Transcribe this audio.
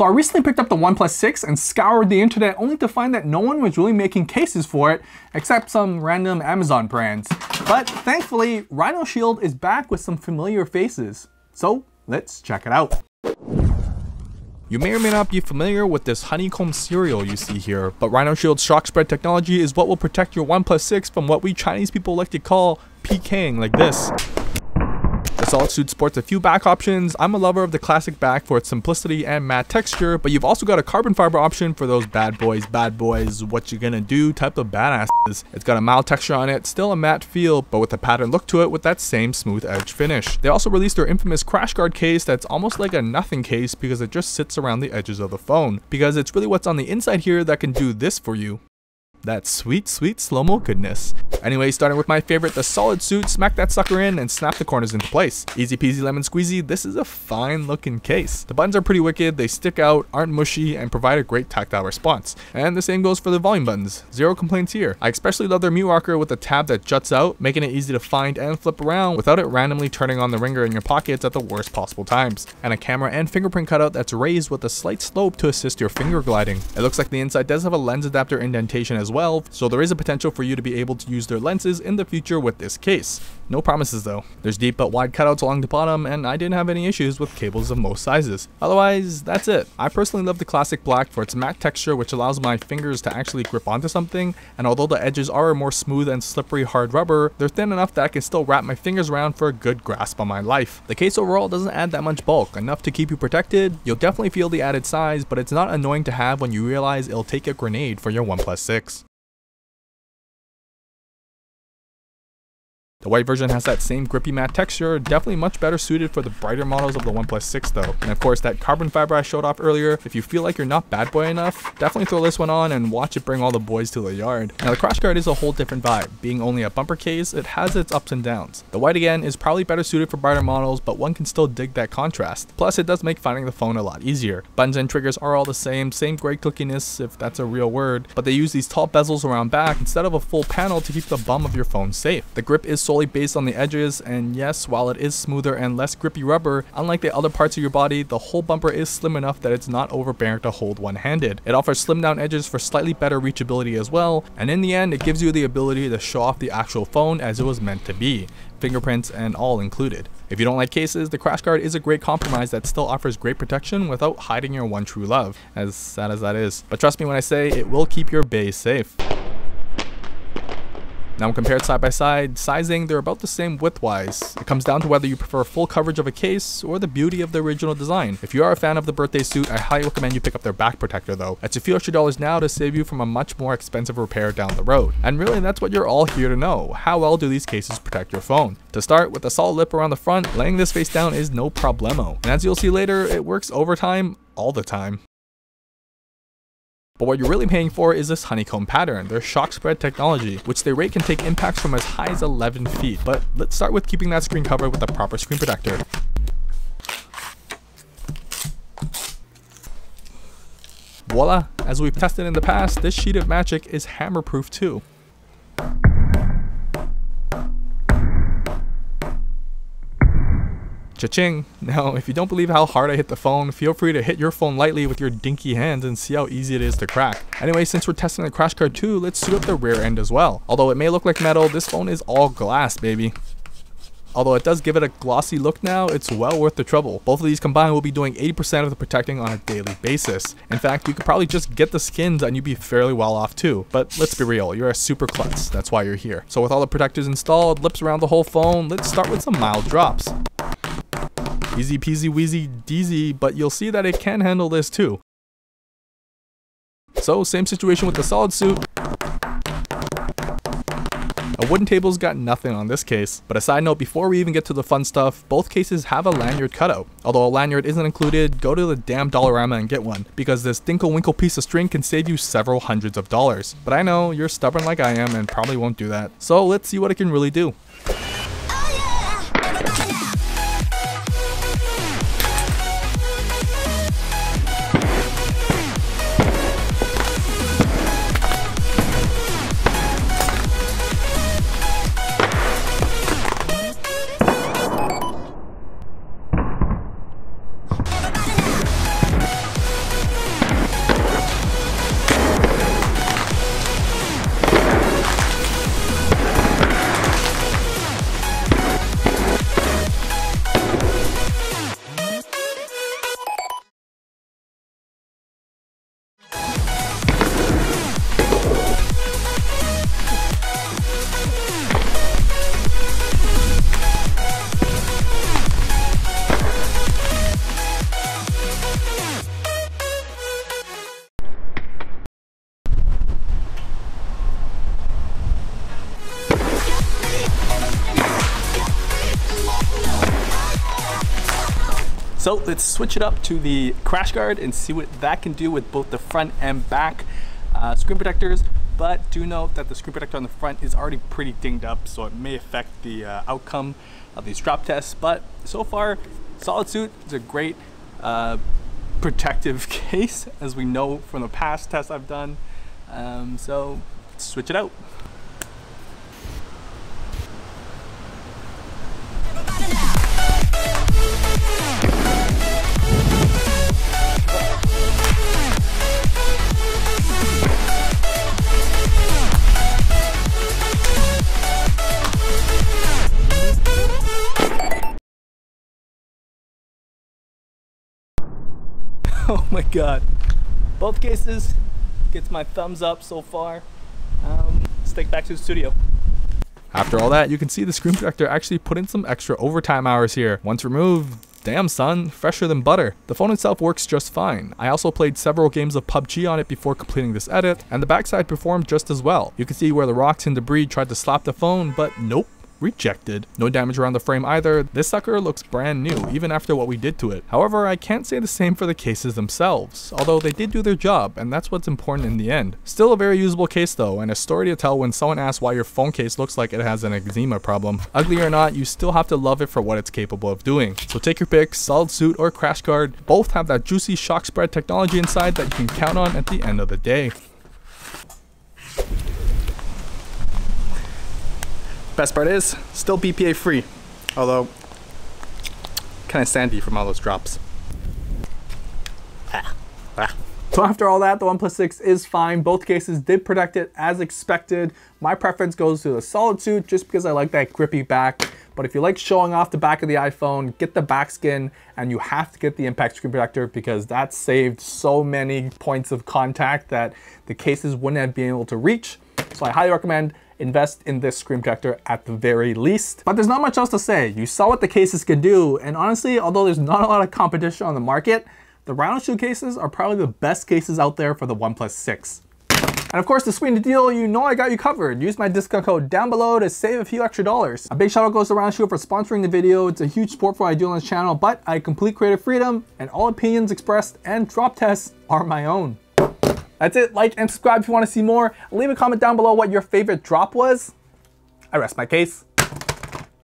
So I recently picked up the OnePlus 6 and scoured the internet only to find that no one was really making cases for it except some random Amazon brands. But thankfully, RhinoShield is back with some familiar faces. So let's check it out. You may or may not be familiar with this honeycomb cereal you see here, but RhinoShield's shock spread technology is what will protect your OnePlus 6 from what we Chinese people like to call PKing like this. The SolidSuit sports a few back options. I'm a lover of the classic back for its simplicity and matte texture, but you've also got a carbon fiber option for those bad boys, what you gonna do type of badasses. It's got a mild texture on it, still a matte feel, but with a pattern look to it with that same smooth edge finish. They also released their infamous CrashGuard case that's almost like a nothing case because it just sits around the edges of the phone, because it's really what's on the inside here that can do this for you. That sweet, sweet slow-mo goodness. Anyway, starting with my favorite, the SolidSuit, smack that sucker in and snap the corners into place. Easy peasy lemon squeezy, this is a fine looking case. The buttons are pretty wicked, they stick out, aren't mushy, and provide a great tactile response. And the same goes for the volume buttons. Zero complaints here. I especially love their mute rocker with a tab that juts out, making it easy to find and flip around without it randomly turning on the ringer in your pockets at the worst possible times. And a camera and fingerprint cutout that's raised with a slight slope to assist your finger gliding. It looks like the inside does have a lens adapter indentation as well, so there is a potential for you to be able to use their lenses in the future with this case. No promises though. There's deep but wide cutouts along the bottom, and I didn't have any issues with cables of most sizes. Otherwise, that's it. I personally love the classic black for its matte texture, which allows my fingers to actually grip onto something, and although the edges are a more smooth and slippery hard rubber, they're thin enough that I can still wrap my fingers around for a good grasp on my life. The case overall doesn't add that much bulk, enough to keep you protected. You'll definitely feel the added size, but it's not annoying to have when you realize it'll take a grenade for your OnePlus 6. The white version has that same grippy matte texture, definitely much better suited for the brighter models of the OnePlus 6 though. And of course that carbon fiber I showed off earlier, if you feel like you're not bad boy enough, definitely throw this one on and watch it bring all the boys to the yard. Now the CrashGuard is a whole different vibe. Being only a bumper case, it has its ups and downs. The white again is probably better suited for brighter models, but one can still dig that contrast. Plus it does make finding the phone a lot easier. Buttons and triggers are all the same great clickiness if that's a real word, but they use these tall bezels around back instead of a full panel to keep the bum of your phone safe. The grip is solely based on the edges, and yes, while it is smoother and less grippy rubber, unlike the other parts of your body, the whole bumper is slim enough that it's not overbearing to hold one-handed. It offers slim down edges for slightly better reachability as well, and in the end it gives you the ability to show off the actual phone as it was meant to be. Fingerprints and all included. If you don't like cases, the CrashGuard is a great compromise that still offers great protection without hiding your one true love, as sad as that is. But trust me when I say it will keep your bae safe. Now when compared side by side, sizing, they're about the same width-wise. It comes down to whether you prefer full coverage of a case or the beauty of the original design. If you are a fan of the birthday suit, I highly recommend you pick up their back protector though. It's a few extra dollars now to save you from a much more expensive repair down the road. And really that's what you're all here to know. How well do these cases protect your phone? To start, with a solid lip around the front, laying this face down is no problemo. And as you'll see later, it works overtime all the time. But what you're really paying for is this honeycomb pattern, their shock spread technology, which they rate can take impacts from as high as 11 feet. But let's start with keeping that screen covered with a proper screen protector. Voila! As we've tested in the past, this sheet of magic is hammer-proof too. Cha-ching! Now, if you don't believe how hard I hit the phone, feel free to hit your phone lightly with your dinky hands and see how easy it is to crack. Anyway, since we're testing the CrashGuard 2, let's suit up the rear end as well. Although it may look like metal, this phone is all glass, baby. Although it does give it a glossy look now, it's well worth the trouble. Both of these combined will be doing 80% of the protecting on a daily basis. In fact, you could probably just get the skins and you'd be fairly well off too. But let's be real, you're a super klutz, that's why you're here. So with all the protectors installed, lips around the whole phone, let's start with some mild drops. Easy peasy wheezy deezy, but you'll see that it can handle this too. So same situation with the SolidSuit. A wooden table's got nothing on this case. But a side note, before we even get to the fun stuff, both cases have a lanyard cutout. Although a lanyard isn't included, go to the damn Dollarama and get one, because this dinkle-winkle piece of string can save you several hundreds of dollars. But I know, you're stubborn like I am and probably won't do that. So let's see what it can really do. So let's switch it up to the CrashGuard and see what that can do with both the front and back screen protectors. But do note that the screen protector on the front is already pretty dinged up, so it may affect the outcome of these drop tests. But so far, SolidSuit is a great protective case, as we know from the past tests I've done. So let's switch it out. Oh my god, both cases gets my thumbs up so far. Let's take it back to the studio. After all that, you can see the screen protector actually put in some extra overtime hours here. Once removed, damn son, fresher than butter. The phone itself works just fine. I also played several games of PUBG on it before completing this edit, and the backside performed just as well. You can see where the rocks and debris tried to slap the phone, but nope. Rejected. No damage around the frame either. This sucker looks brand new, even after what we did to it. However, I can't say the same for the cases themselves, although they did do their job, and that's what's important in the end. Still a very usable case though, and a story to tell when someone asks why your phone case looks like it has an eczema problem. Ugly or not, you still have to love it for what it's capable of doing. So take your pick, SolidSuit or CrashGuard. Both have that juicy shock spread technology inside that you can count on at the end of the day. Best part is, still BPA free, although kind of sandy from all those drops. So after all that, the OnePlus 6 is fine. Both cases did protect it as expected. My preference goes to the SolidSuit just because I like that grippy back. But if you like showing off the back of the iPhone, get the back skin, and you have to get the impact screen protector because that saved so many points of contact that the cases wouldn't have been able to reach. So I highly recommend invest in this screen protector at the very least. But there's not much else to say. You saw what the cases can do, and honestly, although there's not a lot of competition on the market, the RhinoShield cases are probably the best cases out there for the OnePlus 6. And of course, to sweeten the deal, you know I got you covered. Use my discount code down below to save a few extra dollars. A big shout out goes to RhinoShield for sponsoring the video. It's a huge support for what I do on this channel, but I have complete creative freedom, and all opinions expressed and drop tests are my own. That's it. Like and subscribe if you want to see more. Leave a comment down below what your favorite drop was. I rest my case.